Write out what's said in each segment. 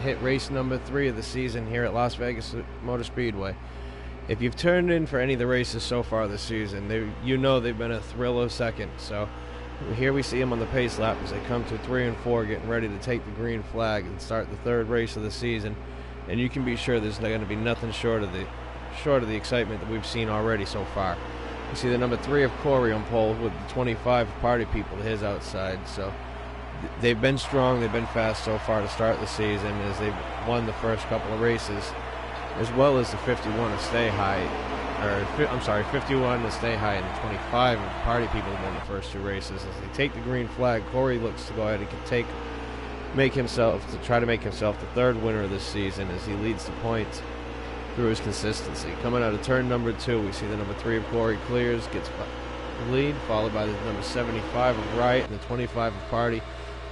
hit race number 3 of the season here at Las Vegas Motor Speedway. If you've turned in for any of the races so far this season, you know they've been a thrill of second. So here we see them on the pace lap as they come to 3 and 4, getting ready to take the green flag and start the 3rd race of the season. And you can be sure there's going to be nothing short of the excitement that we've seen already so far. You see the number 3 of Corey on pole with the 25 Party People to his outside. So they've been strong, they've been fast so far to start the season as they've won the first couple of races, as well as the 51 to stay high, 51 to stay high, and the 25 of Party People won the first 2 races. As they take the green flag, Corey looks to go ahead and try to make himself the 3rd winner of this season as he leads the points through his consistency. Coming out of turn number 2, we see the number 3 of Corey clears, gets the lead, followed by the number 75 of Riot and the 25 of Party.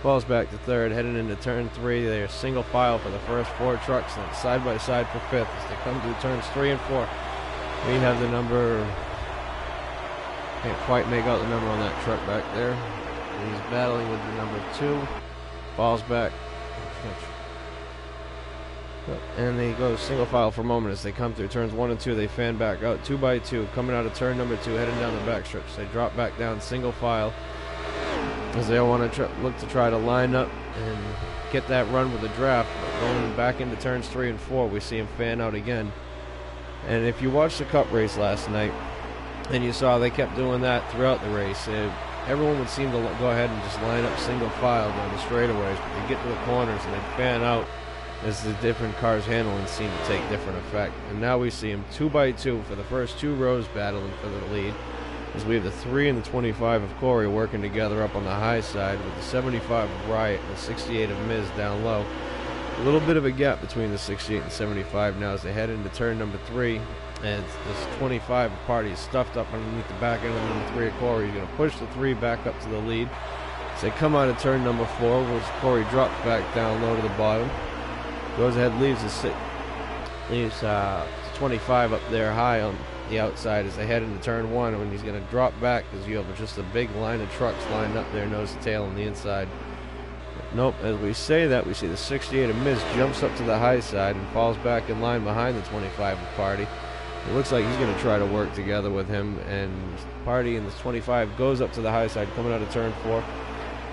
Falls back to 3rd, heading into turn 3. They are single file for the first 4 trucks, and side by side for 5th as they come through turns 3 and 4. We have the number, can't quite make out the number on that truck back there. He's battling with the number 2. Falls back, and they go single file for a moment as they come through turns 1 and 2. They fan back out 2 by 2, coming out of turn number 2, heading down the back stretch. They drop back down single file as they want to look to try to line up and get that run with the draft. But going back into turns 3 and 4, we see them fan out again. And if you watched the Cup race last night, and you saw they kept doing that throughout the race, everyone would seem to go ahead and just line up single file down the straightaways, but they get to the corners and they fan out as the different cars handling seem to take different effect. And now we see them 2 by 2 for the first 2 rows battling for the lead, as we have the 3 and the 25 of Corey working together up on the high side with the 75 of Riot and the 68 of Miz down low. A little bit of a gap between the 68 and 75 now as they head into turn number 3. And this 25 of Party is stuffed up underneath the back end of the number 3 of Corey. He's going to push the 3 back up to the lead. As they come out of turn number 4, where Corey drops back down low to the bottom. Goes ahead, leaves the 25 up there high on the outside as they head into turn 1, and he's going to drop back because you have just a big line of trucks lined up there, nose to tail on the inside. Nope, as we say that, we see the 68 of Miz jumps up to the high side and falls back in line behind the 25 of Party. It looks like he's going to try to work together with him, and Party and the 25 goes up to the high side coming out of turn 4.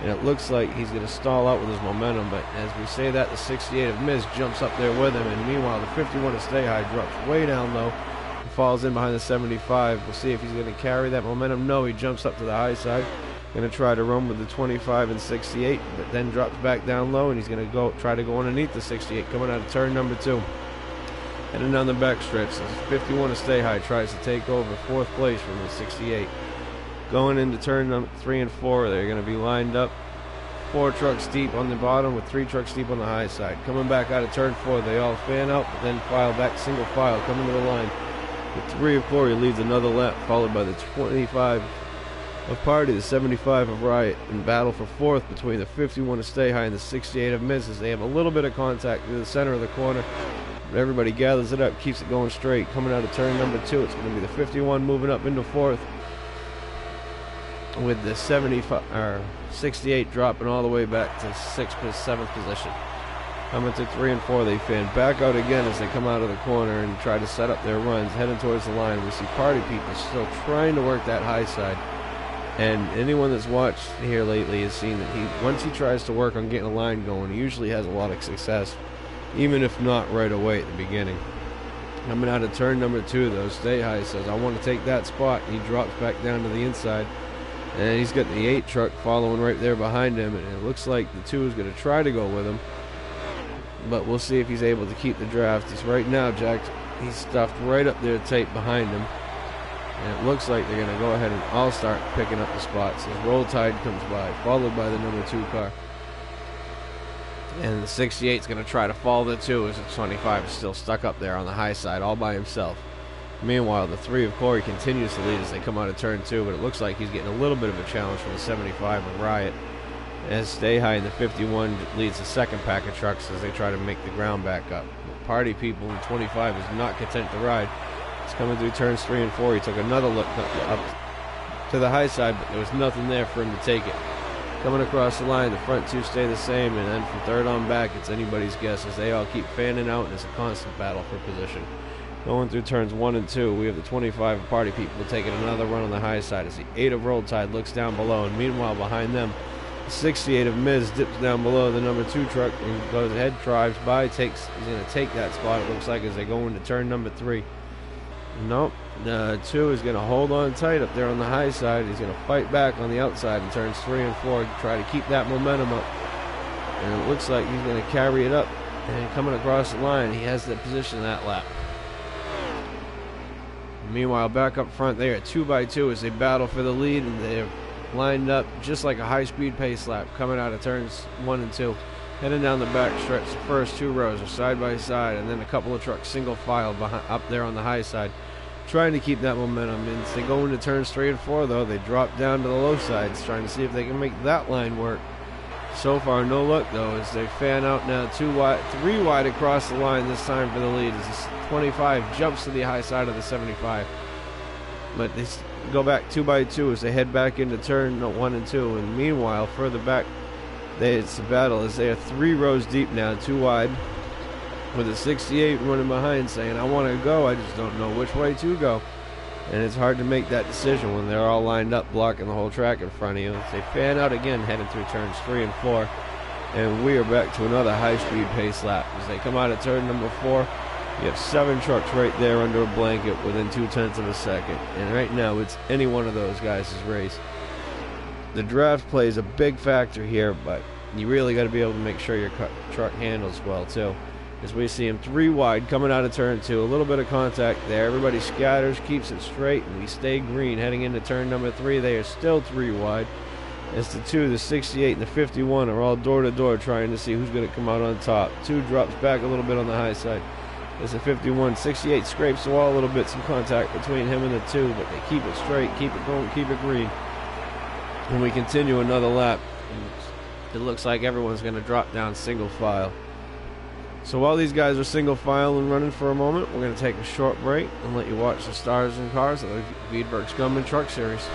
And it looks like he's going to stall out with his momentum, but as we say that, the 68 of Miz jumps up there with him, and meanwhile the 51 to stay high drops way down low and falls in behind the 75. We'll see if he's going to carry that momentum. No, he jumps up to the high side, going to try to run with the 25 and 68, but then drops back down low, and he's going to try to go underneath the 68 coming out of turn number 2. Heading down the back stretch, the 51 to stay high tries to take over 4th place from the 68. Going into turn number 3 and 4, they're going to be lined up 4 trucks deep on the bottom with 3 trucks deep on the high side. Coming back out of turn 4, they all fan out, but then file back single file, coming to the line. The 3 of Corey leads another lap, followed by the 25 of Party, the 75 of Riot, in battle for 4th between the 51 to stay high and the 68 of Miz. They have a little bit of contact to the center of the corner, but everybody gathers it up, keeps it going straight. Coming out of turn number 2, it's going to be the 51 moving up into 4th, with the 68 dropping all the way back to 7th position. Coming to 3 and 4, they fan back out again as they come out of the corner and try to set up their runs, heading towards the line. We see Party People still trying to work that high side, and anyone that's watched here lately has seen that once he tries to work on getting a line going, he usually has a lot of success, even if not right away at the beginning. Coming out of turn number 2, though, Stay High says, I want to take that spot. He drops back down to the inside. And he's got the 8 truck following right there behind him, and it looks like the 2 is going to try to go with him. But we'll see if he's able to keep the draft. He's right now, he's stuffed right up there tight behind him. And it looks like they're going to go ahead and all start picking up the spots as Roll Tide comes by, followed by the number 2 car. And the 68 is going to try to follow the 2 as the 25 is still stuck up there on the high side all by himself. Meanwhile, the 3 of Corey continues to lead as they come out of turn 2, but it looks like he's getting a little bit of a challenge from the 75 of Riot, as Stay High in the 51 leads the second pack of trucks as they try to make the ground back up. The Party People in 25 is not content to ride. He's coming through turns 3 and 4. He took another look up to the high side, but there was nothing there for him to take it. Coming across the line, the front two stay the same, and then from third on back, it's anybody's guess as they all keep fanning out, and it's a constant battle for position. Going through turns 1 and 2, we have the 25 of Party People taking another run on the high side as the 8 of Roll Tide looks down below, and meanwhile behind them, the 68 of Miz dips down below the number 2 truck and goes ahead, drives by, he's going to take that spot, it looks like, as they go into turn number 3. Nope, the 2 is going to hold on tight up there on the high side. He's going to fight back on the outside in turns 3 and 4 to try to keep that momentum up. And it looks like he's going to carry it up. And coming across the line, he has the position that lap. Meanwhile, back up front, they are 2x2 as they battle for the lead, and they're lined up just like a high-speed pace lap coming out of turns 1 and 2. Heading down the back stretch, the first 2 rows are side by side, and then a couple of trucks single file up there on the high side, trying to keep that momentum. And as they go into turns 3 and 4, though, they drop down to the low sides, trying to see if they can make that line work. So far, no luck, though, as they fan out now 3 wide across the line this time for the lead, as the 25 jumps to the high side of the 75. But they go back 2x2 as they head back into turn 1 and 2, and meanwhile, further back, it's a battle as they are 3 rows deep now, 2 wide, with a 68 running behind saying, I want to go, I just don't know which way to go. And it's hard to make that decision when they're all lined up blocking the whole track in front of you. They fan out again heading through turns 3 and 4, and we are back to another high-speed pace lap. As they come out of turn number 4, you have 7 trucks right there under a blanket within 0.2 of a second. And right now, it's any one of those guys' race. The draft plays a big factor here, but you really got to be able to make sure your truck handles well, too. As we see him 3 wide coming out of turn 2. A little bit of contact there. Everybody scatters, keeps it straight, and we stay green. Heading into turn number 3, they are still 3 wide. As the 2, the 68, and the 51 are all door-to-door trying to see who's going to come out on top. 2 drops back a little bit on the high side. As the 51, 68 scrapes the wall a little bit. Some contact between him and the 2, but they keep it straight, keep it going, keep it green. And we continue another lap. It looks like everyone's going to drop down single file. So while these guys are single file and running for a moment, we're going to take a short break and let you watch the stars and cars of the Veedverks Gunman Truck Series.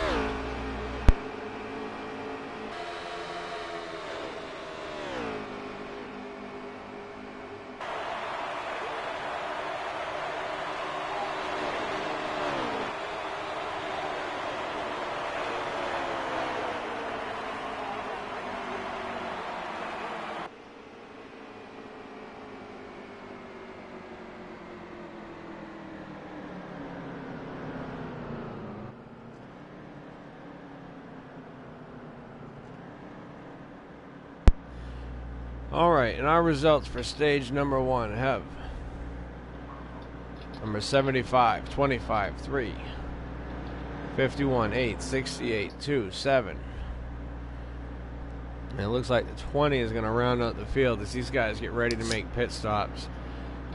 Alright, and our results for stage number 1 have number 75, 25, 3, 51, 8, 68, 2, 7. And it looks like the 20 is going to round out the field as these guys get ready to make pit stops.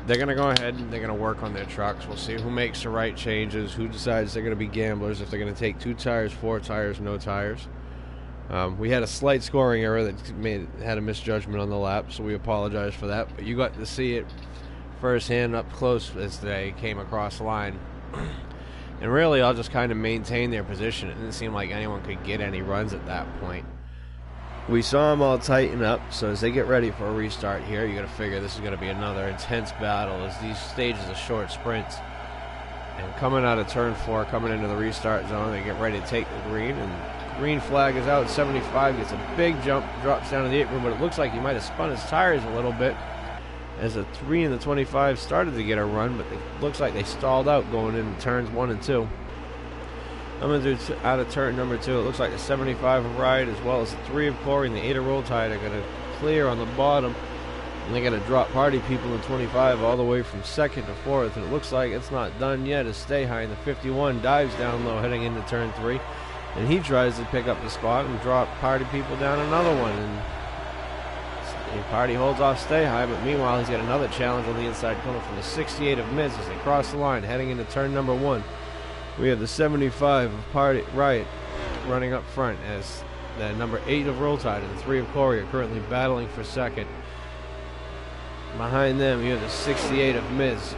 They're going to go ahead and they're going to work on their trucks. We'll see who makes the right changes, who decides they're going to be gamblers, if they're going to take 2 tires, 4 tires, no tires. We had a slight scoring error that had a misjudgment on the lap, so we apologize for that. But you got to see it firsthand up close as they came across the line. And really, I'll just kind of maintain their position. It didn't seem like anyone could get any runs at that point. We saw them all tighten up, so as they get ready for a restart here, you got to figure this is going to be another intense battle as these stages are short sprints. And coming out of turn 4, coming into the restart zone, they get ready to take the green, and green flag is out. 75 gets a big jump, drops down to the apron, but it looks like he might have spun his tires a little bit as the 3 and the 25 started to get a run, but it looks like they stalled out going into turns 1 and 2. Coming through out of turn number 2, it looks like the 75 of Ride as well as the 3 of Corey and the 8 of Roll Tide are going to clear on the bottom. And they're going to drop Party People in 25 all the way from 2nd to 4th. And it looks like it's not done yet as Stay High in the 51 dives down low heading into turn 3. And he tries to pick up the spot and drop Party People down another one. And Party holds off Stay High, but meanwhile he's got another challenge on the inside coming from the 68 of Miz as they cross the line heading into turn number 1. We have the 75 of Party Riot running up front as the number 8 of Roll Tide and the 3 of Corey are currently battling for 2nd. Behind them, you have the 68 of Miz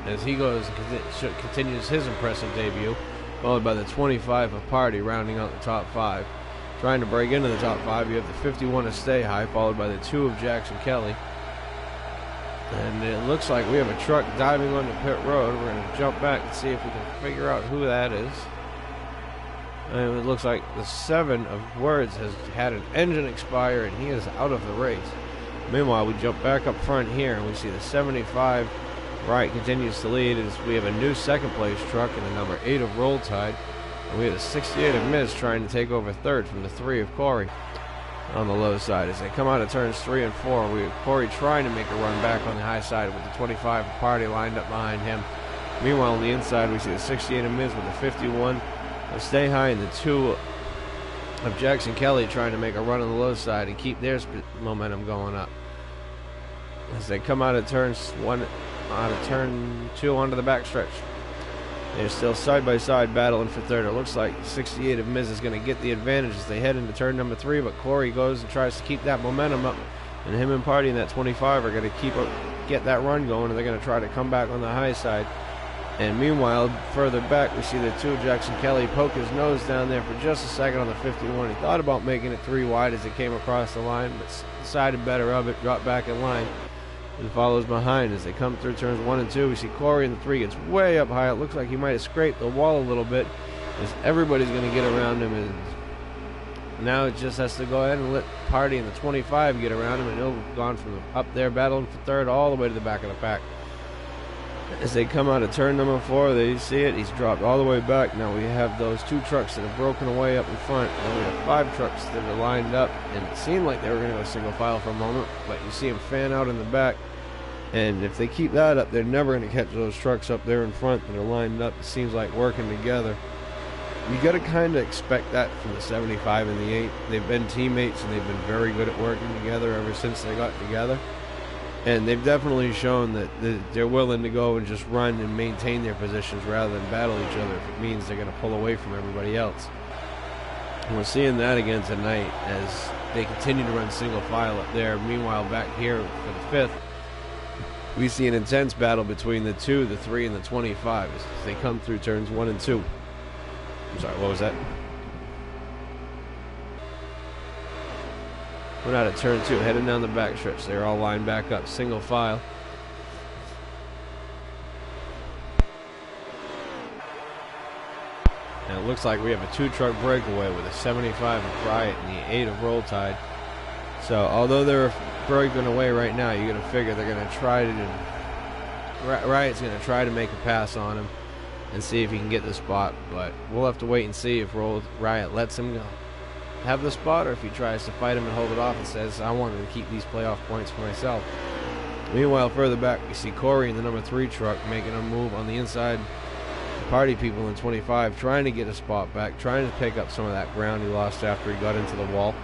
as he goes and continues his impressive debut, followed by the 25 of Party rounding out the top 5. trying to break into the top 5. You have the 51 of Stay High, followed by the 2 of Jackson Kelly. And it looks like we have a truck diving onto pit road. We're going to jump back and see if we can figure out who that is. And it looks like the 7 of Words has had an engine expire and he is out of the race. Meanwhile, we jump back up front here and we see the 75 Riot continues to lead as we have a new second place truck and the number 8 of Roll Tide. And we have the 68 of Miz trying to take over third from the 3 of Corey on the low side. As they come out of turns 3 and 4, we have Corey trying to make a run back on the high side with the 25 of Party lined up behind him. Meanwhile, on the inside, we see the 68 of Miz with the 51 of Stay High and the 2 of Jackson Kelly trying to make a run on the low side and keep their momentum going up. As they come out of turn 2 onto the backstretch. They're still side-by-side battling for third. It looks like 68 of Miz is going to get the advantage as they head into turn number 3, but Corey goes and tries to keep that momentum up, and him and Party in that 25 are going to get that run going, and they're going to try to come back on the high side. And meanwhile, further back, we see the 2 of Jackson Kelly poke his nose down there for just a second on the 51. He thought about making it 3 wide as it came across the line, but decided better of it, dropped back in line. And follows behind as they come through turns 1 and 2. We see Corey in the 3 gets way up high. It looks like he might have scraped the wall a little bit as everybody's going to get around him. And now it just has to go ahead and let Party in the 25 get around him, and he'll have gone from up there battling for third all the way to the back of the pack. As they come out of turn number 4, they see it. He's dropped all the way back. Now we have those 2 trucks that have broken away up in front. And we have 5 trucks that are lined up. And it seemed like they were going to go single file for a moment, but you see them fan out in the back. And if they keep that up, they're never going to catch those trucks up there in front that are lined up. It seems like working together. You got to kind of expect that from the 75 and the 8. They've been teammates and they've been very good at working together ever since they got together. And they've definitely shown that they're willing to go and just run and maintain their positions rather than battle each other if it means they're going to pull away from everybody else. And we're seeing that again tonight as they continue to run single file up there. Meanwhile, back here for the 5th, we see an intense battle between the 2, the 3, and the 25 as they come through turns 1 and 2. I'm sorry, what was that? We're out of turn 2, heading down the backstretch. They're all lined back up, single file. And it looks like we have a 2-truck breakaway with a 75 of Riot and the 8 of Roll Tide. So, although they're breaking away right now, you're going to figure they're going to try to... Riot's going to try to make a pass on him and see if he can get the spot. But we'll have to wait and see if Riot lets him go. Have the spot, or if he tries to fight him and hold it off and says, I wanted to keep these playoff points for myself. Meanwhile, further back, we see Corey in the number 3 truck making a move on the inside. The Party people in 25 trying to get a spot back, trying to pick up some of that ground he lost after he got into the wall.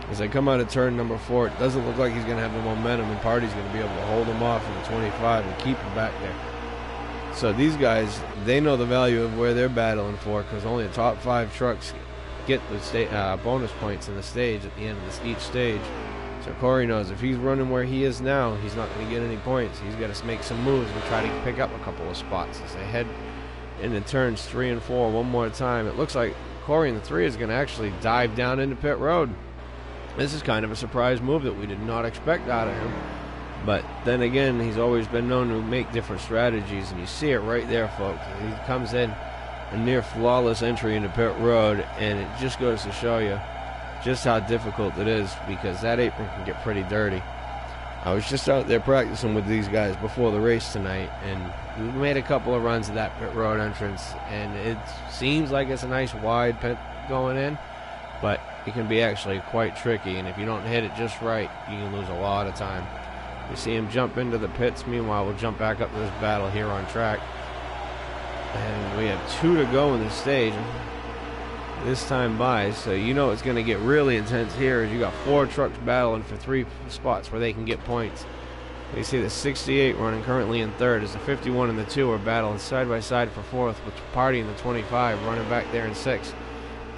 As they come out of turn number 4, it doesn't look like he's going to have the momentum, and Party's going to be able to hold him off in the 25 and keep him back there. So these guys, they know the value of where they're battling for, because only the top 5 trucks get the bonus points in the stage at the end of each stage. So Corey knows if he's running where he is now, he's not going to get any points. He's got to make some moves and try to pick up a couple of spots as they head into turns 3 and 4 one more time. It looks like Corey in the 3 is going to actually dive down into pit road. This is kind of a surprise move that we did not expect out of him. But then again, he's always been known to make different strategies, and you see it right there, folks. He comes in a near flawless entry into pit road, and it just goes to show you just how difficult it is, because that apron can get pretty dirty. I was just out there practicing with these guys before the race tonight, and we made a couple of runs at that pit road entrance, and it seems like it's a nice wide pit going in, but it can be actually quite tricky, and if you don't hit it just right, you can lose a lot of time. We see him jump into the pits. Meanwhile, we'll jump back up to this battle here on track. And we have 2 to go in the stage this time by, so you know it's going to get really intense here as you got 4 trucks battling for 3 spots where they can get points. You see the 68 running currently in 3rd as the 51 and the 2 are battling side by side for 4th, with Party in the 25 running back there in 6th.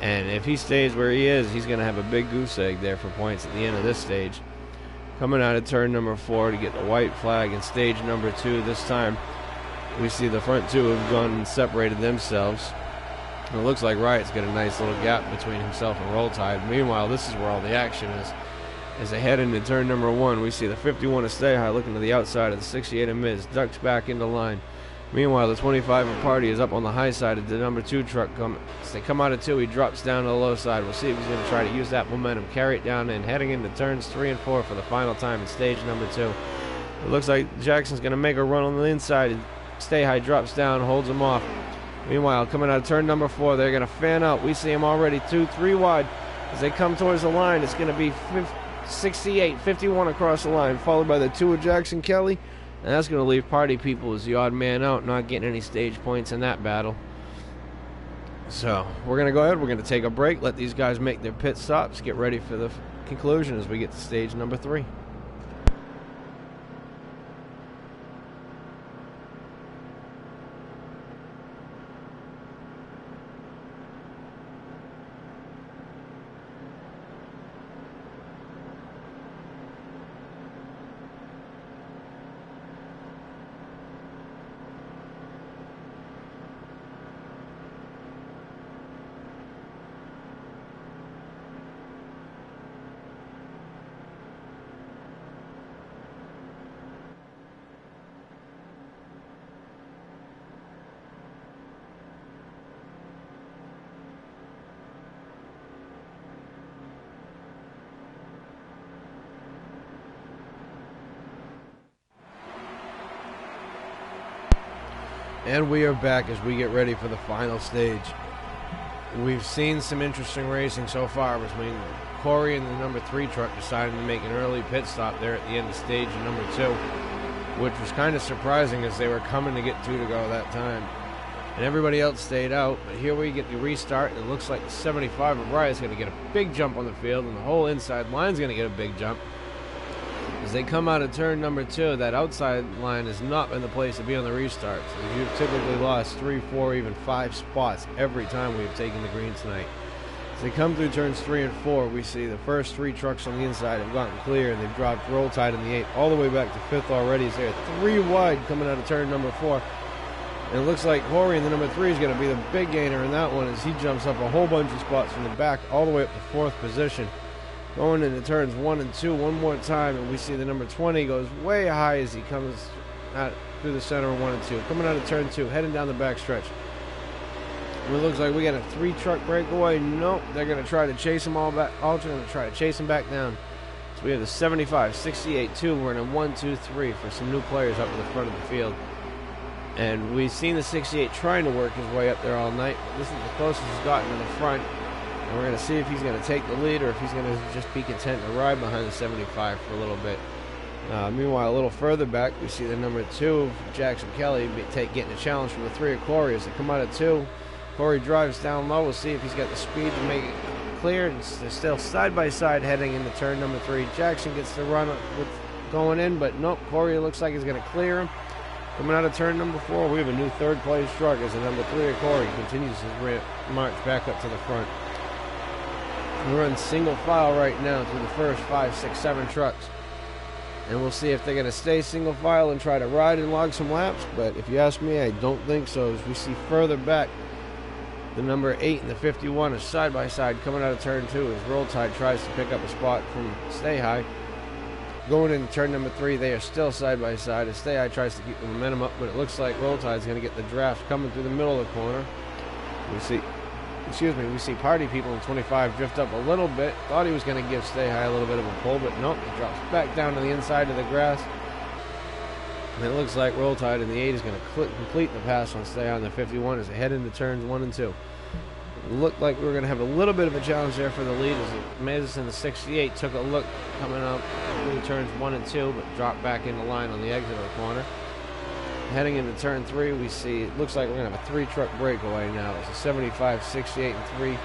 And if he stays where he is, he's going to have a big goose egg there for points at the end of this stage. Coming out of turn number 4 to get the white flag in stage number 2 this time. We see the front 2 have gone and separated themselves. And it looks like Riot's got a nice little gap between himself and Roll Tide. Meanwhile, this is where all the action is. As they head into turn number 1, we see the 51 of Stay High looking to the outside of the 68 of Miz, ducks back into line. Meanwhile, the 25 of Party is up on the high side of the number 2 truck. As they come out of 2, he drops down to the low side. We'll see if he's going to try to use that momentum, carry it down, and heading into turns 3 and 4 for the final time in stage number 2. It looks like Jackson's going to make a run on the inside. Stay High drops down, holds him off. Meanwhile, coming out of turn number 4, they're going to fan out. We see him already 2-3 wide. As they come towards the line, it's going to be 68, 51 across the line, followed by the 2 of Jackson Kelly. And that's going to leave Party People as the odd man out, not getting any stage points in that battle. So, we're going to go ahead. We're going to take a break, let these guys make their pit stops, get ready for the conclusion as we get to stage number 3. And we are back as we get ready for the final stage. We've seen some interesting racing so far between Corey and the number 3 truck deciding to make an early pit stop there at the end of stage number 2, which was kind of surprising as they were coming to get 2 to go that time. And everybody else stayed out, but here we get the restart, and it looks like the 75 of Riot's going to get a big jump on the field, and the whole inside line's going to get a big jump. As they come out of turn number 2, that outside line has not been the place to be on the restarts. You've typically lost 3, 4, even 5 spots every time we've taken the green tonight. As they come through turns 3 and 4, we see the first 3 trucks on the inside have gotten clear, and they've dropped Roll Tide in the 8 all the way back to 5th already. As they're 3 wide coming out of turn number 4. And it looks like Corey in the number 3 is going to be the big gainer in that one as he jumps up a whole bunch of spots from the back all the way up to 4th position. Going into turns 1 and 2 one more time, and we see the number 20 goes way high as he comes out through the center of 1 and 2. Coming out of turn 2, heading down the back stretch. And it looks like we got a 3-truck breakaway. Nope, they're going to try to chase him all back. Also going to try to chase him back down. So we have the 75, 68, 2. We're in a 1, 2, 3 for some new players up in the front of the field. And we've seen the 68 trying to work his way up there all night. But this is the closest he's gotten to the front. And we're going to see if he's going to take the lead or if he's going to just be content to ride behind the 75 for a little bit. Meanwhile, a little further back, we see the number 2 of Jackson Kelly getting a challenge from the 3 of Corey. As they come out of 2, Corey drives down low. We'll see if he's got the speed to make it clear. They're still side by side heading into turn number 3. Jackson gets the run with going in, but nope, Corey looks like he's going to clear him. Coming out of turn number 4, we have a new 3rd place truck as the number 3 of Corey continues his march back up to the front. We're in single file right now through the first 5, 6, 7 trucks. And we'll see if they're going to stay single file and try to ride and log some laps. But if you ask me, I don't think so. As we see further back, the number 8 and the 51 are side by side coming out of turn 2 as Roll Tide tries to pick up a spot from Stay High. Going into turn number 3, they are still side by side as Stay High tries to keep the momentum up. But it looks like Roll Tide's going to get the draft coming through the middle of the corner. We see Party People in 25 drift up a little bit. Thought he was going to give Stay High a little bit of a pull, but nope, he drops back down to the inside of the grass. And it looks like Roll Tide in the 8 is going to complete the pass on Stay High on the 51 as they head into turns 1 and 2. It looked like we were going to have a little bit of a challenge there for the lead as Miz in the 68 took a look coming up through turns 1 and 2, but dropped back into line on the exit of the corner. Heading into turn 3, we see it looks like we're going to have a 3-truck breakaway now. It's a 75, 68, and 3.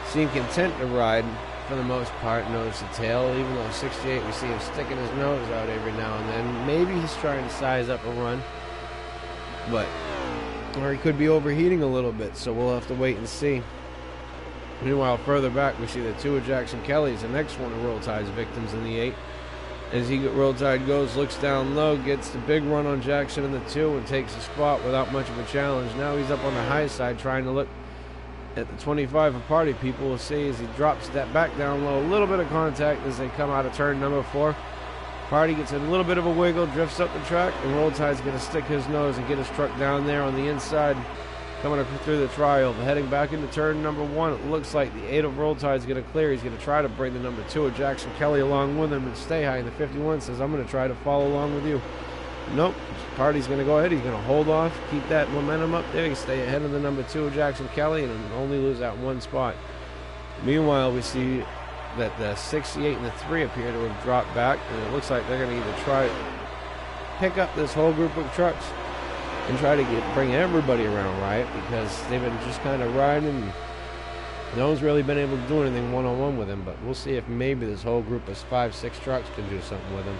Seem content to ride for the most part, nose to tail. Even though 68, we see him sticking his nose out every now and then. Maybe he's trying to size up a run, or he could be overheating a little bit, so we'll have to wait and see. Meanwhile, further back, we see the 2 of Jackson Kelly's the next one of Roll Tide's victims in the 8. As Roll Tide goes, looks down low, gets the big run on Jackson in the 2 and takes the spot without much of a challenge. Now he's up on the high side trying to look at the 25 of Party People. We'll see as he drops that back down low. A little bit of contact as they come out of turn number 4. Party gets a little bit of a wiggle, drifts up the track, and Roll Tide's going to stick his nose and get his truck down there on the inside, coming up through the tri-oval. Heading back into turn number 1, it looks like the 8 of Roll Tide's going to clear. He's going to try to bring the number 2 of Jackson Kelly along with him and stay high. And the 51 says, I'm going to try to follow along with you. Nope. Party's going to go ahead. He's going to hold off, keep that momentum up there. He can stay ahead of the number 2 of Jackson Kelly and only lose that one spot. Meanwhile, we see that the 68 and the 3 appear to have dropped back, and it looks like they're going to either try to pick up this whole group of trucks and try to bring everybody around Riot, because they've been just kind of riding and no one's really been able to do anything one-on-one with him. But we'll see if maybe this whole group of 5-6 trucks can do something with him.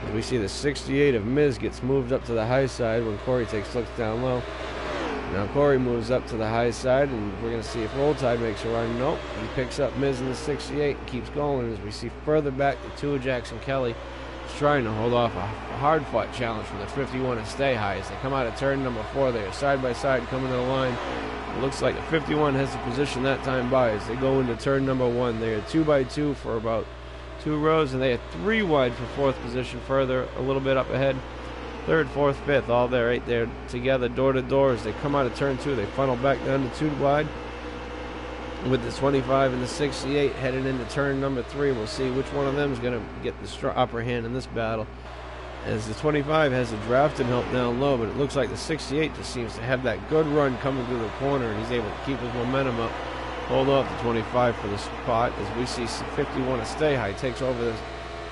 As we see the 68 of Miz gets moved up to the high side when Corey takes looks down low. Now Corey moves up to the high side, and we're going to see if Roll Tide makes a run. Nope. He picks up Miz in the 68 and keeps going. As we see further back, the 2 of Jackson Kelly is trying to hold off a hard-fought challenge from the 51 and stay high. As they come out of turn number 4, they are side by side coming to the line. It looks like the 51 has the position that time by as they go into turn number 1. They are 2 by 2 for about 2 rows, and they are 3 wide for 4th position, further a little bit up ahead. 3rd, 4th, 5th, all there right there together, door to door. As they come out of turn 2, they funnel back down to 2 wide with the 25 and the 68 headed into turn number 3. We'll see which one of them is going to get the upper hand in this battle, as the 25 has a drafting help down low, but it looks like the 68 just seems to have that good run coming through the corner, and he's able to keep his momentum up, hold off the 25 for the spot. As we see 51 to stay high takes over the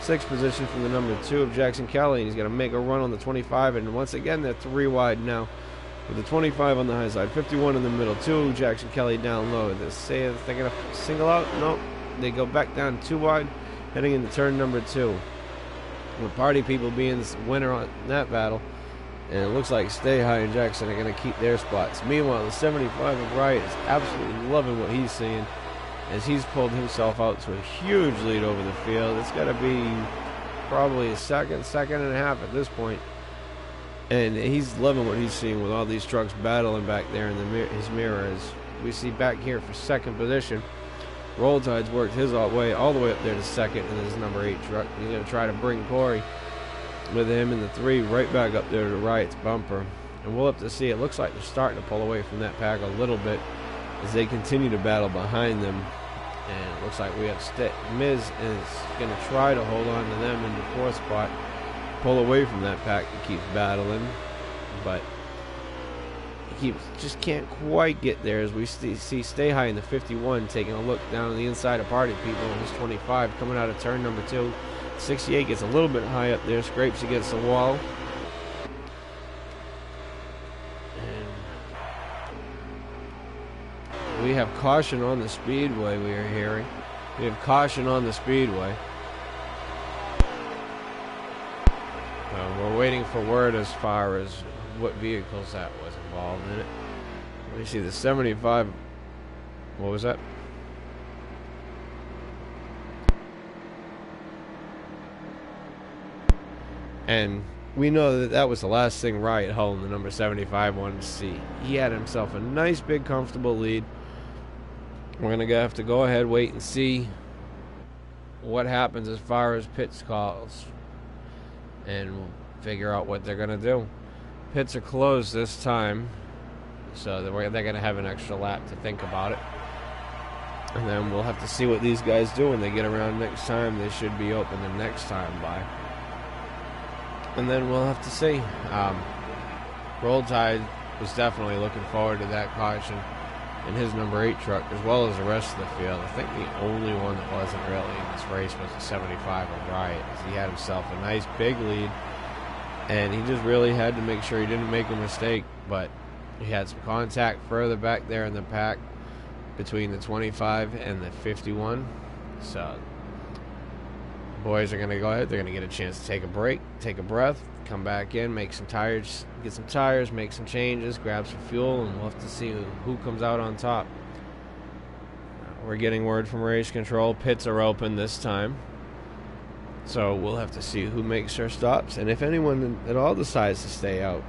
6th position from the number 2 of Jackson Kelly, and he's going to make a run on the 25, and once again they're 3 wide now with the 25 on the high side, 51 in the middle, 2 Jackson Kelly down low. They say if they're going to single out, nope, they go back down 2 wide heading into turn number 2, with Party People being the winner on that battle, and it looks like Stay High and Jackson are going to keep their spots. Meanwhile, the 75 of Riot is absolutely loving what he's seeing, as he's pulled himself out to a huge lead over the field. It's got to be probably a second and a half at this point. And he's loving what he's seeing with all these trucks battling back there in his mirror. As we see back here for 2nd position, Roll Tide's worked his way all the way up there to 2nd in his number 8 truck. He's going to try to bring Corey with him in the 3 right back up there to Riot's bumper. And we'll have to see. It looks like they're starting to pull away from that pack a little bit as they continue to battle behind them. And it looks like we have Miz is going to try to hold on to them in the 4th spot, pull away from that pack that keeps battling, but he just can't quite get there. As we see Stay High in the 51 taking a look down on the inside of Party People in his 25 coming out of turn number 2. 68 gets a little bit high up there, scrapes against the wall. We have caution on the speedway, we are hearing. We have caution on the speedway. We're waiting for word as far as what vehicles that was involved in it. We see the 75. What was that? And we know that that was the last thing Riot Hull in the number 75 wanted to see. He had himself a nice, big, comfortable lead. We're going to have to go ahead, wait, and see what happens as far as pits calls. And we'll figure out what they're going to do. Pits are closed this time, so they're going to have an extra lap to think about it. And then we'll have to see what these guys do when they get around next time. They should be open the next time by. And then we'll have to see. Roll Tide was definitely looking forward to that caution in his number 8 truck, as well as the rest of the field. I think the only one that wasn't really in this race was the 75 of Riot, as he had himself a nice big lead, and he just really had to make sure he didn't make a mistake. But he had some contact further back there in the pack between the 25 and the 51. So boys are going to go ahead. They're going to get a chance to take a break, take a breath, come back in, make some tires, get some tires, make some changes, grab some fuel, and we'll have to see who comes out on top. We're getting word from race control. Pits are open this time. So we'll have to see who makes their stops, and if anyone at all decides to stay out.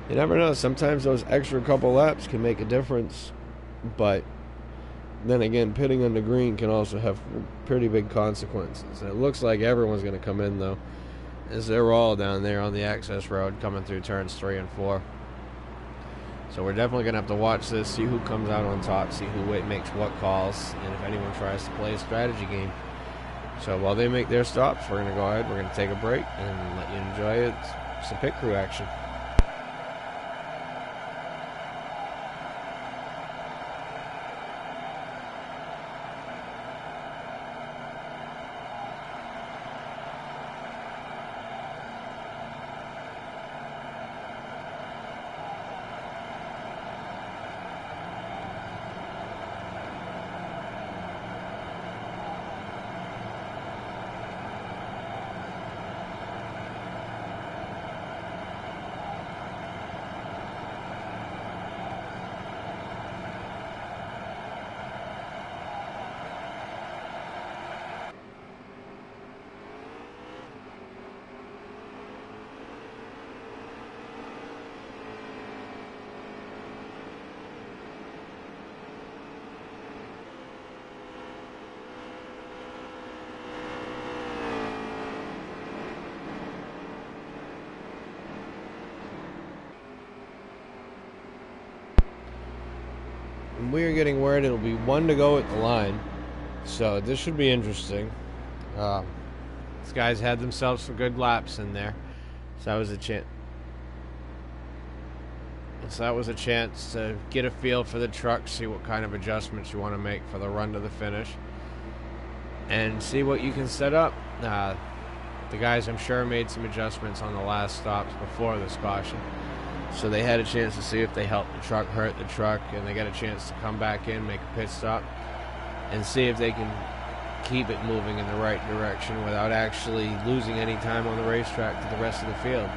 You never know. Sometimes those extra couple laps can make a difference, but then again, pitting on the green can also have pretty big consequences. And it looks like everyone's going to come in, though, as they're all down there on the access road coming through turns 3 and 4. So we're definitely going to have to watch this, see who comes out on top, see who makes what calls, and if anyone tries to play a strategy game. So while they make their stops, we're going to go ahead, we're going to take a break, and let you enjoy it. Some pit crew action. We are getting word it'll be 1 to go at the line, so this should be interesting. These guys had themselves some good laps in there, so that was a chance. So that was a chance to get a feel for the truck, see what kind of adjustments you want to make for the run to the finish, and see what you can set up. The guys, I'm sure, made some adjustments on the last stops before this caution. So they had a chance to see if they helped the truck, hurt the truck, and they got a chance to come back in, make a pit stop, and see if they can keep it moving in the right direction without actually losing any time on the racetrack to the rest of the field.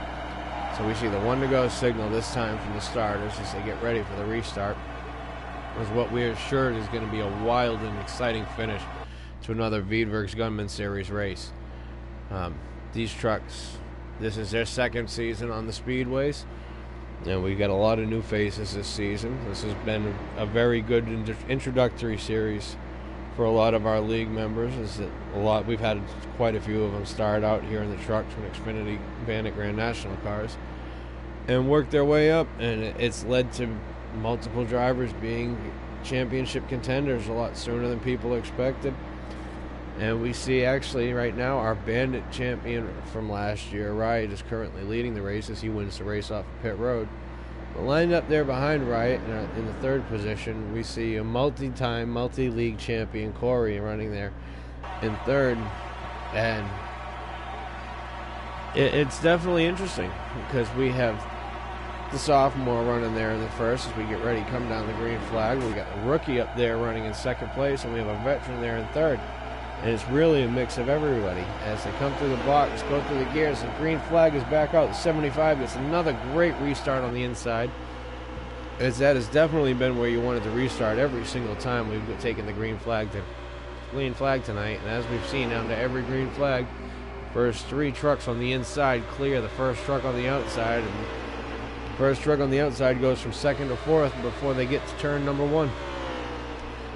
So we see the 1 to go signal this time from the starters as they get ready for the restart. Is what we are assured is going to be a wild and exciting finish to another Veedverks Gunman Series race. These trucks, this is their second season on the speedways. And we've got a lot of new faces this season. This has been a very good introductory series for a lot of our league members. We've had quite a few of them start out here in the trucks from Xfinity Bandit Grand National cars and work their way up, and it's led to multiple drivers being championship contenders a lot sooner than people expected. And we see actually right now our Bandit champion from last year, Riot, is currently leading the race as he wins the race off of pit road. But lined up there behind Riot in the third position, we see a multi-time, multi-league champion, Corey, running there in third. And it's definitely interesting because we have the sophomore running there in the first as we get ready to come down the green flag. We got a rookie up there running in second place, and we have a veteran there in third. And it's really a mix of everybody as they come through the blocks, go through the gears. The green flag is back out. The 75 gets another great restart on the inside, as that has definitely been where you wanted to restart every single time we've taken the green flag tonight. And as we've seen, down to every green flag, first 3 trucks on the inside clear the first truck on the outside, and the first truck on the outside goes from second to fourth before they get to turn number 1.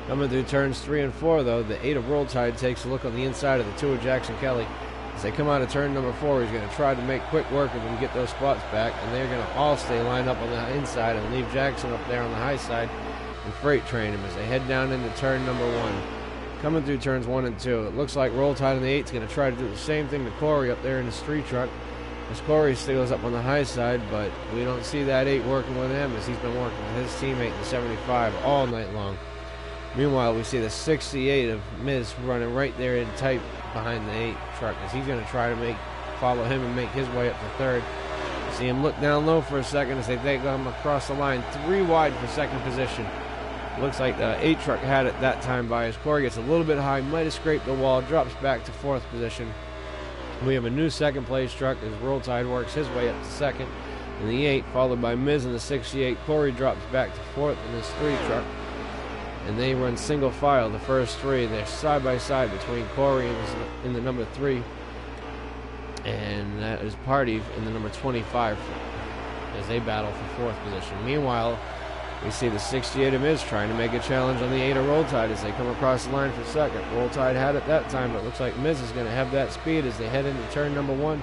Coming through turns 3 and 4, though, the 8 of Roll Tide takes a look on the inside of the 2 of Jackson Kelly. As they come out of turn number 4, he's going to try to make quick work of them, get those spots back, and they're going to all stay lined up on the inside and leave Jackson up there on the high side and freight train him as they head down into turn number 1. Coming through turns 1 and 2, it looks like Roll Tide in the 8 is going to try to do the same thing to Corey up there in his 3 truck, as Corey still up on the high side, but we don't see that 8 working with him as he's been working with his teammate in the 75 all night long. Meanwhile, we see the 68 of Miz running right there in tight behind the 8 truck as he's going to try to follow him and make his way up to third. See him look down low for a second as they take him across the line, 3 wide for second position. Looks like the 8 truck had it that time by as Corey gets a little bit high, might have scraped the wall, drops back to 4th position. We have a new second place truck as Roll Tide works his way up to second in the 8, followed by Miz in the 68. Corey drops back to 4th in his 3 truck. And they run single file, the first 3. They're side by side between Corey in the number 3, and that is Party in the number 25. as they battle for 4th position. Meanwhile, we see the 68 of Miz trying to make a challenge on the 8 of Roll Tide as they come across the line for 2nd. Roll Tide had it that time, but it looks like Miz is going to have that speed as they head into turn number 1.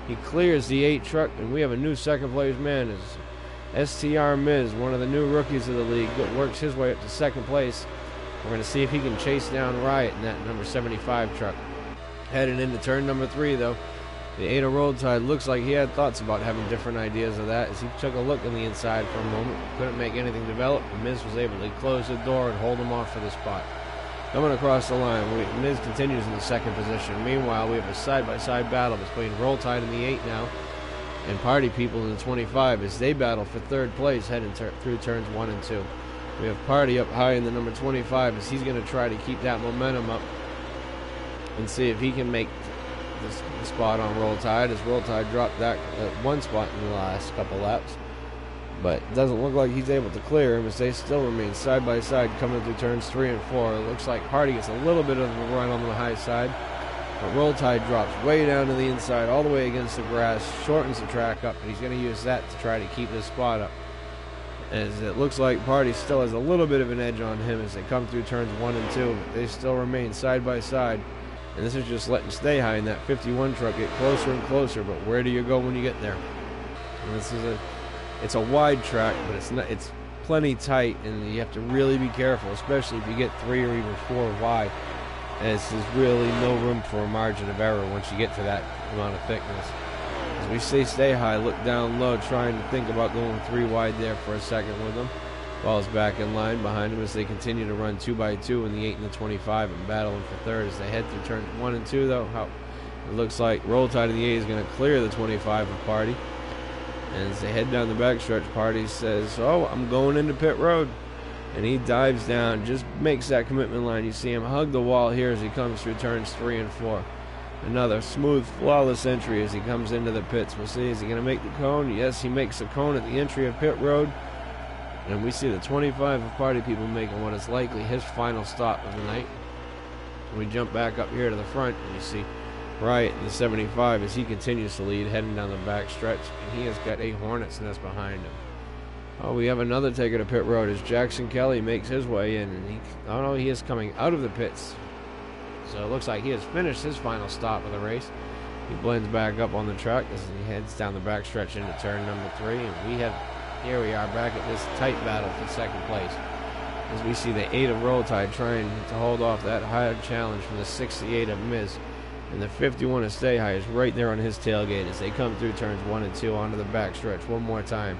He clears the 8 truck, and we have a new 2nd place man as STR Miz, one of the new rookies of the league, works his way up to 2nd place. We're going to see if he can chase down Riot in that number 75 truck. Heading into turn number 3, though, the 8 of Roll Tide looks like he had thoughts about having different ideas of that as he took a look on the inside for a moment. Couldn't make anything develop, and Miz was able to close the door and hold him off for the spot. Coming across the line, Miz continues in the 2nd position. Meanwhile, we have a side-by-side battle between Roll Tide in the 8 now and Party People in the 25 as they battle for 3rd place heading through turns 1 and 2. We have Party up high in the number 25 as he's going to try to keep that momentum up and see if he can make the spot on Roll Tide, as Roll Tide dropped that 1 spot in the last couple laps. But it doesn't look like he's able to clear him as they still remain side by side coming through turns 3 and 4. It looks like Party gets a little bit of a run on the high side, but Roll Tide drops way down to the inside, all the way against the grass, shortens the track up, and he's going to use that to try to keep this spot up. As it looks like Party still has a little bit of an edge on him as they come through turns 1 and 2, but they still remain side by side. And this is just letting Stay High in that 51 truck get closer and closer, but where do you go when you get there? And it's a wide track, but it's plenty tight, and you have to really be careful, especially if you get 3 or even 4 wide, as there's really no room for a margin of error once you get to that amount of thickness. As we see Stay High look down low, trying to think about going 3 wide there for a second with him. Ball's back in line behind him as they continue to run 2x2 in the 8 and the 25 and battling for 3rd as they head through turns 1 and 2, though. It looks like Roll Tide in the 8 is going to clear the 25 of Party. And as they head down the backstretch, Party says, "Oh, I'm going into pit road." And he dives down, just makes that commitment line. You see him hug the wall here as he comes through turns 3 and 4. Another smooth, flawless entry as he comes into the pits. We'll see, is he going to make the cone? Yes, he makes the cone at the entry of pit road. And we see the 25 of Party People making what is likely his final stop of the night. We jump back up here to the front, and you see Riot in the 75 as he continues to lead, heading down the back stretch, and he has got a hornet's nest behind him. Oh, we have another taker to pit road as Jackson Kelly makes his way in, and he is coming out of the pits. So it looks like he has finished his final stop of the race. He blends back up on the track as he heads down the back stretch into turn number 3, and here we are back at this tight battle for 2nd place. As we see the 8 of Roll Tide trying to hold off that hard challenge from the 68 of Miz. And the 51 of Stay High is right there on his tailgate as they come through turns 1 and 2 onto the back stretch one more time.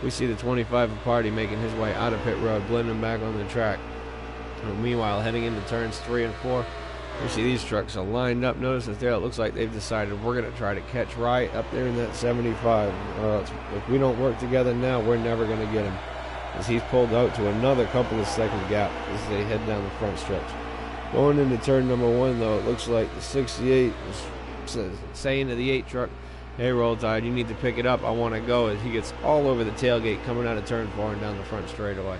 We see the 25 of Party making his way out of pit road, blending back on the track. And meanwhile, heading into turns 3 and 4, we see these trucks are lined up. Notice that there it looks like they've decided we're going to try to catch Riot up there in that 75. If we don't work together now, we're never going to get him. As he's pulled out to another couple of second gap as they head down the front stretch. Going into turn number 1, though, it looks like the 68 is saying to the 8 truck, "Hey, Roll Tide, you need to pick it up. I want to go." As he gets all over the tailgate coming out of turn 4 and down the front straightaway.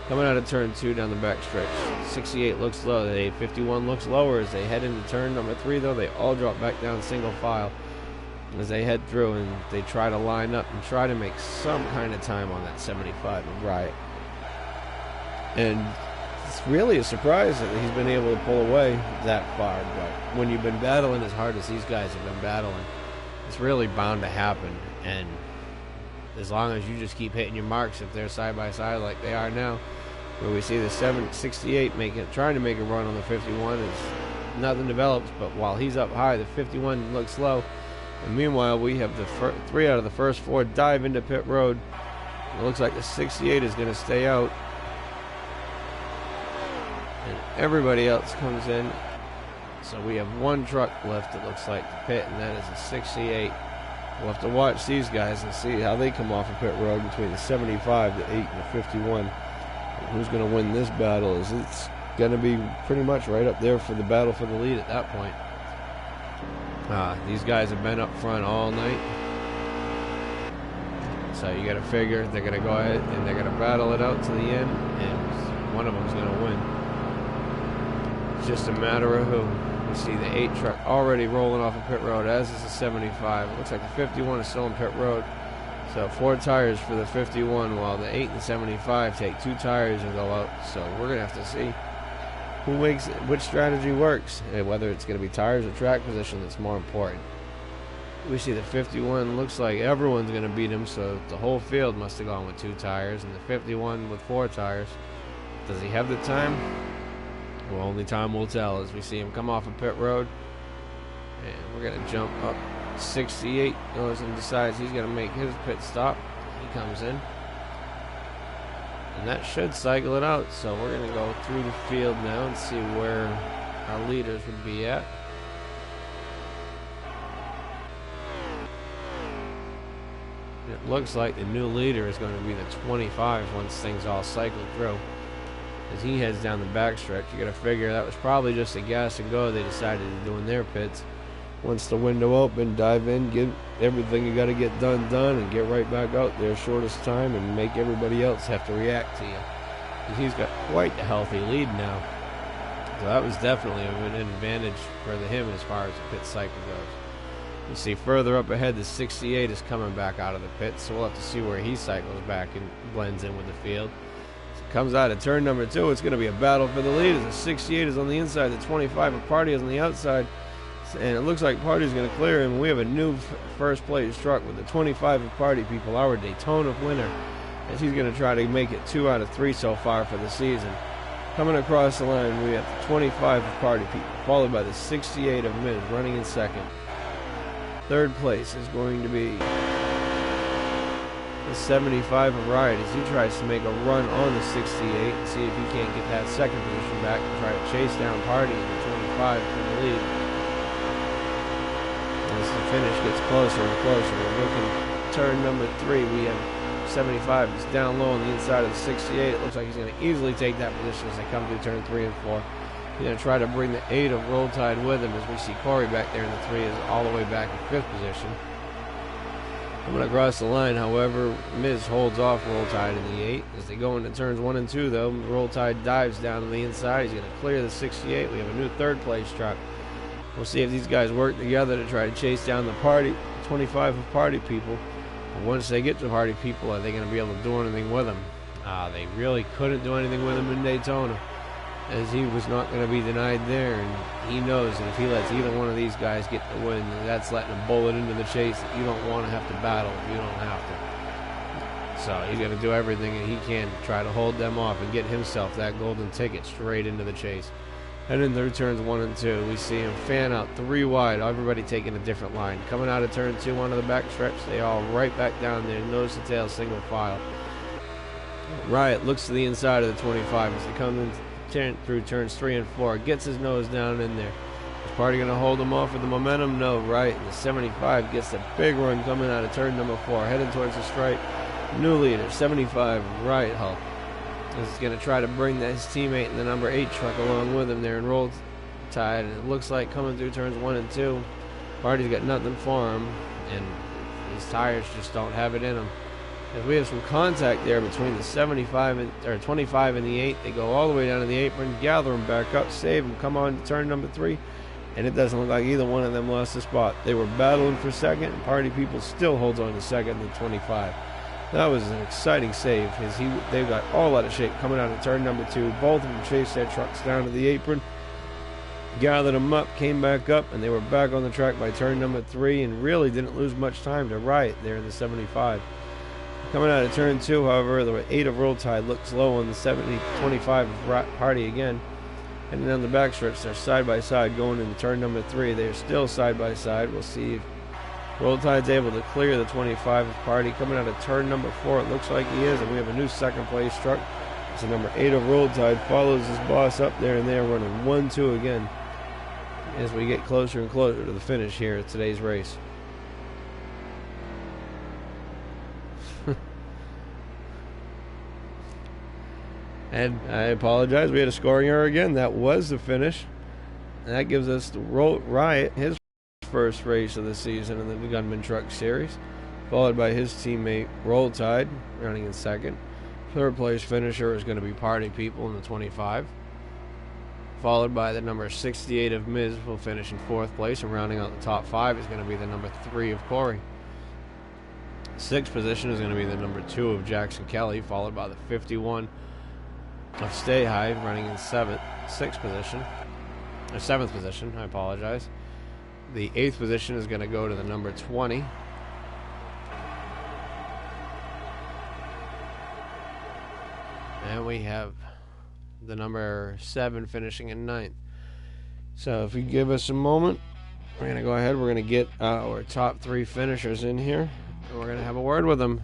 Coming out of turn 2 down the back stretch. 68 looks low. The 851 looks lower as they head into turn number 3, though. They all drop back down single file as they head through, and they try to line up and try to make some kind of time on that 75 of Riot. And it's really a surprise that he's been able to pull away that far. But when you've been battling as hard as these guys have been battling, it's really bound to happen. And as long as you just keep hitting your marks, if they're side by side like they are now, where we see the 768 trying to make a run on the 51, as nothing develops. But while he's up high, the 51 looks low. And meanwhile, we have the 3 out of the first 4 dive into pit road. It looks like the 68 is going to stay out. And everybody else comes in. So we have 1 truck left, it looks like, to pit, and that is a 68. We'll have to watch these guys and see how they come off of pit road between the 75, the 8, and the 51. And who's going to win this battle? It's going to be pretty much right up there for the battle for the lead at that point. These guys have been up front all night. So you got to figure they're going to go ahead and they're going to battle it out to the end, and one of them's going to win. It's just a matter of who. You see the 8 truck already rolling off of pit road, as is the 75. It looks like the 51 is still in pit road. So 4 tires for the 51, while the 8 and 75 take 2 tires and go out. So we're going to have to see who makes it, which strategy works, and whether it's going to be tires or track position that's more important. We see the 51 looks like everyone's going to beat him, so the whole field must have gone with 2 tires, and the 51 with 4 tires. Does he have the time? Well, only time will tell as we see him come off of pit road. And we're going to jump up. 68 goes and decides he's going to make his pit stop. He comes in. And that should cycle it out. So we're going to go through the field now and see where our leaders would be at. It looks like the new leader is going to be the 25 once things all cycle through. As he heads down the backstretch, you got to figure that was probably just a gas and go they decided to do in their pits. Once the window open, dive in, get everything you got to get done, and get right back out there shortest time and make everybody else have to react to you. And he's got quite a healthy lead now. So that was definitely an advantage for him as far as the pit cycle goes. You see further up ahead, the 68 is coming back out of the pit, so we'll have to see where he cycles back and blends in with the field. So comes out of turn number 2. It's going to be a battle for the lead as the 68 is on the inside, the 25 of Party is on the outside. And it looks like Party's going to clear him. We have a new first place truck with the 25 of Party people, our Daytona winner, as he's going to try to make it 2 out of 3 so far for the season. Coming across the line, we have the 25 of Party people, followed by the 68 of Miz running in second. Third place is going to be the 75 of Riot as he tries to make a run on the 68 and see if he can't get that second position back and try to chase down Party in the 25 for the lead. As the finish gets closer and closer, we're looking turn number 3. We have 75 is down low on the inside of the 68. It looks like he's going to easily take that position as they come through turn 3 and 4. He's going to try to bring the 8 of Roll Tide with him as we see Corey back there in the 3 is all the way back in 5th position. Coming across the line, however, Miz holds off Roll Tide in the 8. As they go into turns 1 and 2, though, Roll Tide dives down on the inside. He's going to clear the 68. We have a new third place truck. We'll see if these guys work together to try to chase down the Party, 25 of Party people. But once they get to Party people, are they going to be able to do anything with them? They really couldn't do anything with him in Daytona, as he was not going to be denied there. And he knows that if he lets either one of these guys get the win, that's letting a bullet into the chase that you don't want to have to battle if you don't have to. So he's going to do everything that he can to try to hold them off and get himself that golden ticket straight into the chase. And in through turns 1 and 2, we see him fan out 3 wide, everybody taking a different line. Coming out of turn 2 onto the back stretch, they all right back down there, nose to tail, single file. Riot looks to the inside of the 25 as they come in through turns 3 and 4, gets his nose down in there. Is Party going to hold him off with the momentum? No, Riot in the 75 gets a big run coming out of turn number 4, heading towards the stripe. New leader, 75, Riot Hulk. He's going to try to bring his teammate in the number 8 truck along with him there and Roll Tide. And it looks like coming through turns 1 and 2, Party's got nothing for him, and his tires just don't have it in them. As we have some contact there between the 75 and or 25 and the 8, they go all the way down to the apron, gather them back up, save them, come on to turn number 3, and it doesn't look like either one of them lost a spot. They were battling for second, and Party people still holds on to second in the 25. That was an exciting save as they got all out of shape coming out of turn number 2. Both of them chased their trucks down to the apron, gathered them up, came back up, and they were back on the track by turn number 3 and really didn't lose much time to Riot there in the 75. Coming out of turn 2, however, the 8 of Roll Tide looks low on the 25 of Party again. And then on the backstretch, they're side by side going into turn number 3. They're still side by side. We'll see if Roll Tide's able to clear the 25 of Party. Coming out of turn number 4, it looks like he is, and we have a new second place truck. It's the number 8 of Roll Tide, follows his boss up there, and they're running 1-2 again as we get closer and closer to the finish here at today's race. And I apologize, we had a scoring error again. That was the finish. And that gives us the Riot his first race of the season in the Gunman Truck Series, followed by his teammate Roll Tide running in second. Third place finisher is going to be Party People in the 25, followed by the number 68 of Miz, will finish in 4th place, and rounding out the top 5 is going to be the number 3 of Corey. Sixth position is going to be the number 2 of Jackson Kelly, followed by the 51 of Stay High, running in sixth position, or 7th position, I apologize. The 8th position is going to go to the number 20. And we have the number 7 finishing in 9th. So if you give us a moment, we're going to go ahead. We're going to get our top 3 finishers in here. And we're going to have a word with them.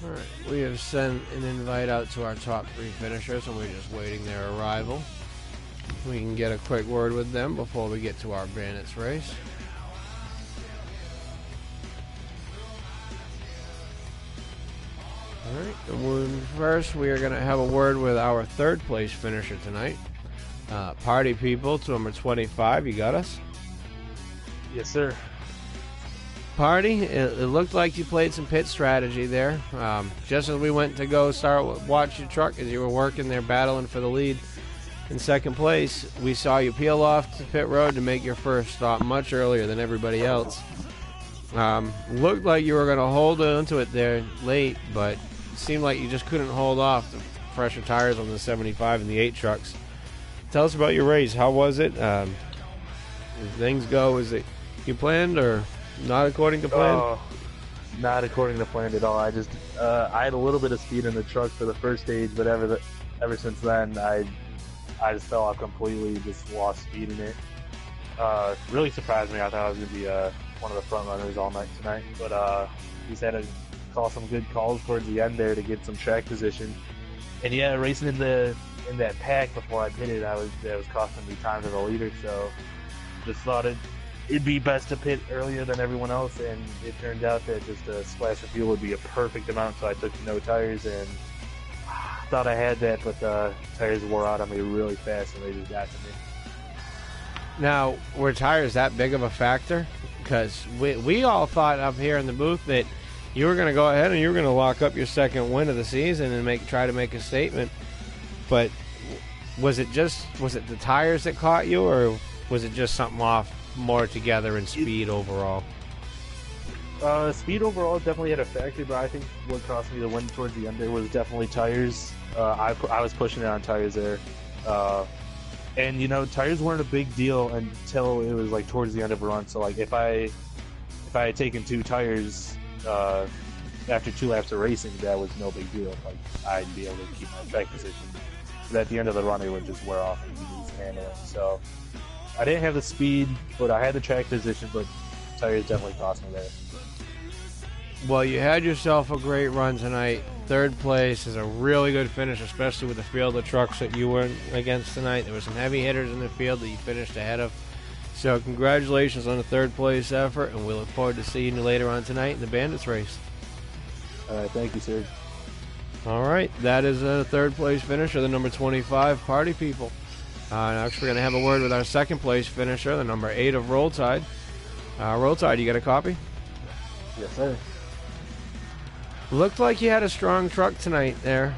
Alright, we have sent an invite out to our top 3 finishers, and we're just waiting their arrival. We can get a quick word with them before we get to our Bandits race. Alright, first we are going to have a word with our 3rd place finisher tonight. Party People to number 25, you got us? Yes, sir. Party, it looked like you played some pit strategy there. Just as we went to go watch your truck as you were working there battling for the lead in 2nd place, we saw you peel off to pit road to make your first stop much earlier than everybody else. Looked like you were going to hold onto it there late, but it seemed like you just couldn't hold off the fresher tires on the 75 and the 8 trucks. Tell us about your race. How was it? Did things go as you planned, or not according to plan? Not according to plan at all. I just I had a little bit of speed in the truck for the first stage, but ever since then I just fell off completely. Just lost speed in it. Really surprised me. I thought I was gonna be one of the front runners all night tonight, but just had to call some good calls towards the end there to get some track position. And yeah, racing in that pack before I pitted, that was costing me time to the leader. So just thought it'd be best to pit earlier than everyone else, and it turned out that just a splash of fuel would be a perfect amount, so I took no tires, and thought I had that, but the tires wore out on me really fast, and they just got to me. Now, were tires that big of a factor? Because we all thought up here in the booth that you were going to go ahead and you were going to lock up your 2nd win of the season and try to make a statement, but was it the tires that caught you, or was it just something off more together in speed overall? Speed overall definitely had a factor, but I think what cost me the win towards the end there was definitely tires. I was pushing it on tires there, and tires weren't a big deal until it was like towards the end of a run. So like if I had taken 2 tires after 2 laps of racing, that was no big deal. Like I'd be able to keep my track position, but at the end of the run it would just wear off and you lose handling. So I didn't have the speed, but I had the track position, but tires definitely cost me there. Well, you had yourself a great run tonight. 3rd place is a really good finish, especially with the field of trucks that you were against tonight. There were some heavy hitters in the field that you finished ahead of. So congratulations on the 3rd place effort, and we look forward to seeing you later on tonight in the Bandits race. All right, thank you, sir. All right, that is a 3rd place finisher, the number 25, Party People. Next, we're going to have a word with our 2nd place finisher, the number 8 of Roll Tide. Roll Tide, you got a copy? Yes, sir. Looked like you had a strong truck tonight there.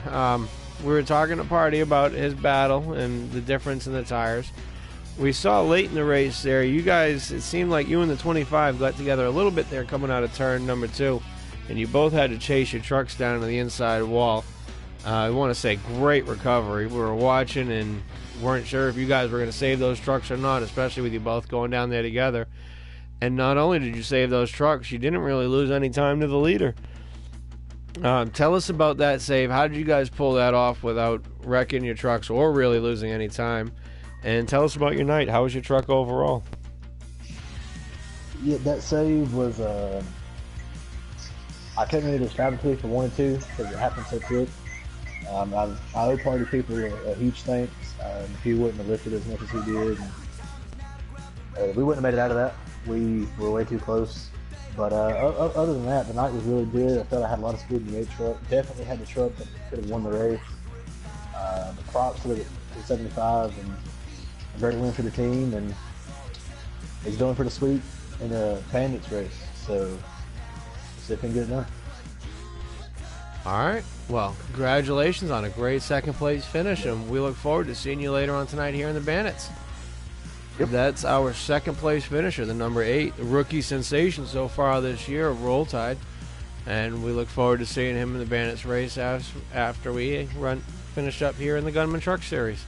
We were talking to Party about his battle and the difference in the tires. We saw late in the race there, you guys, it seemed like you and the 25 got together a little bit there coming out of turn number 2, and you both had to chase your trucks down to the inside wall. I want to say great recovery. We were watching and weren't sure if you guys were going to save those trucks or not, especially with you both going down there together. And not only did you save those trucks, you didn't really lose any time to the leader. Tell us about that save. How did you guys pull that off without wrecking your trucks or really losing any time? And tell us about your night. How was your truck overall? Yeah, that save was, I couldn't really describe it to you if I wanted to, because it happened so quick. I owe Party People a huge thanks. He wouldn't have lifted as much as he did. We wouldn't have made it out of that. We were way too close. But other than that, the night was really good. I thought I had a lot of speed in the 8 truck. Definitely had the truck that could have won the race. The props for the 75 and a great win for the team, and he's going for the sweep in the Bandits race. So see if he can get it done. All right. Well, congratulations on a great second place finish, and we look forward to seeing you later on tonight here in the Bandits. Yep. That's our second place finisher, the number 8, the rookie sensation so far this year of Roll Tide. And we look forward to seeing him in the Bandits race after we finish up here in the Gunman Truck Series.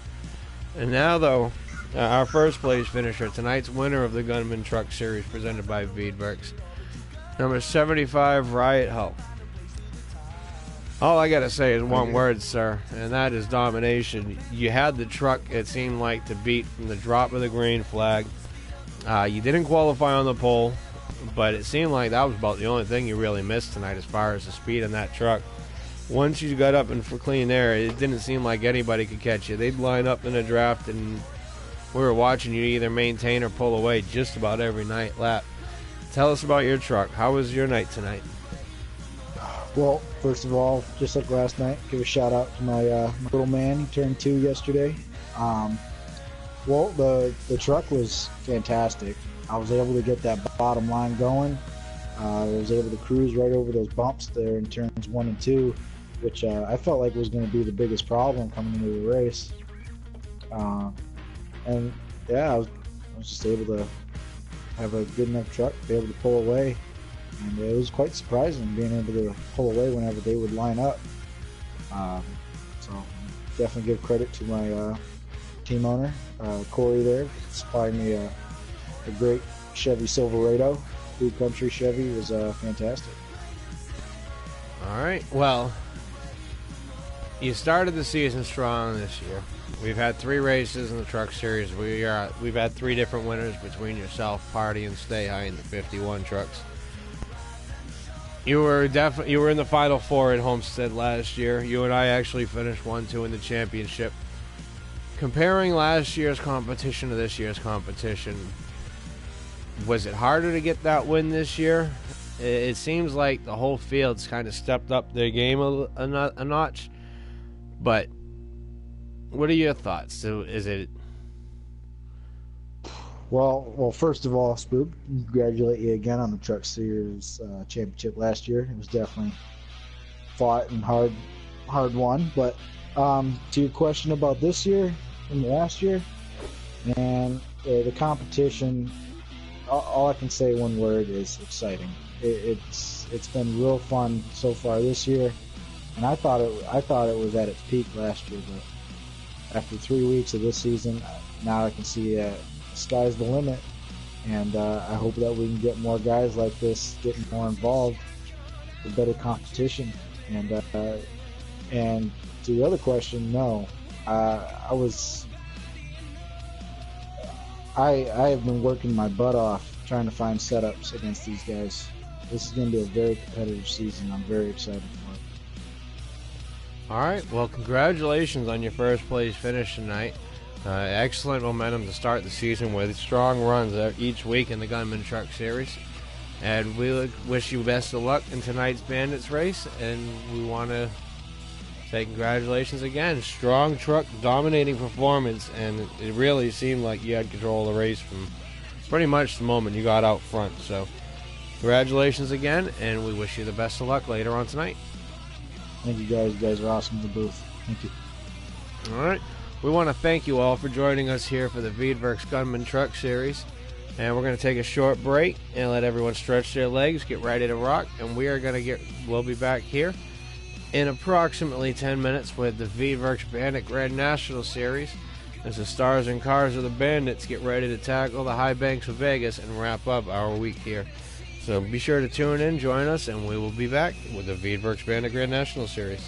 And now, though, our first place finisher, tonight's winner of the Gunman Truck Series presented by Veedverks, number 75, Riot Hull. All I got to say is one word, sir, and that is domination. You had the truck, it seemed like, to beat from the drop of the green flag. You didn't qualify on the pole, but it seemed like that was about the only thing you really missed tonight as far as the speed on that truck. Once you got up and for clean air, it didn't seem like anybody could catch you. They'd line up in a draft, and we were watching you either maintain or pull away just about every night lap. Tell us about your truck. How was your night tonight? Well, first of all, just like last night, give a shout out to my little man. He turned 2 yesterday. Well, the truck was fantastic. I was able to get that bottom line going. I was able to cruise right over those bumps there in turns 1 and 2, which I felt like was going to be the biggest problem coming into the race. And yeah, I was just able to have a good enough truck to be able to pull away. And it was quite surprising being able to pull away whenever they would line up. So definitely give credit to my team owner, Corey there, supplying me a great Chevy Silverado. Blue Country Chevy was fantastic. All right. Well, you started the season strong this year. We've had 3 races in the Truck Series. We've had 3 different winners between yourself, Party, and Stay High in the 51 trucks. You were in the Final 4 at Homestead last year. You and I actually finished 1-2 in the championship. Comparing last year's competition to this year's competition, was it harder to get that win this year? It seems like the whole field's kind of stepped up their game a notch. But what are your thoughts? So is it... Well, first of all, Spook, congratulate you again on the Truck Series championship last year. It was definitely fought and hard won. But to your question about this year and last year, and the competition, all I can say one word is exciting. It's been real fun so far this year, and I thought it was at its peak last year. But after 3 weeks of this season, now I can see the sky's the limit, and I hope that we can get more guys like this getting more involved with better competition. And to the other question, no, I have been working my butt off trying to find setups against these guys. This is going to be a very competitive season. I'm very excited for it. All right. Well, congratulations on your first place finish tonight. Excellent momentum to start the season with strong runs each week in the Gunman Truck Series. And we wish you best of luck in tonight's Bandits race. And we want to say congratulations again. Strong truck, dominating performance. And it really seemed like you had control of the race from pretty much the moment you got out front. So congratulations again. And we wish you the best of luck later on tonight. Thank you guys. You guys are awesome in the booth. Thank you. All right. We want to thank you all for joining us here for the Veedverks Gunman Truck Series. And we're going to take a short break and let everyone stretch their legs, get ready to rock. And we'll be back here in approximately 10 minutes with the Veedverks Bandit Grand National Series as the stars and cars of the Bandits get ready to tackle the high banks of Vegas and wrap up our week here. So be sure to tune in, join us, and we will be back with the Veedverks Bandit Grand National Series.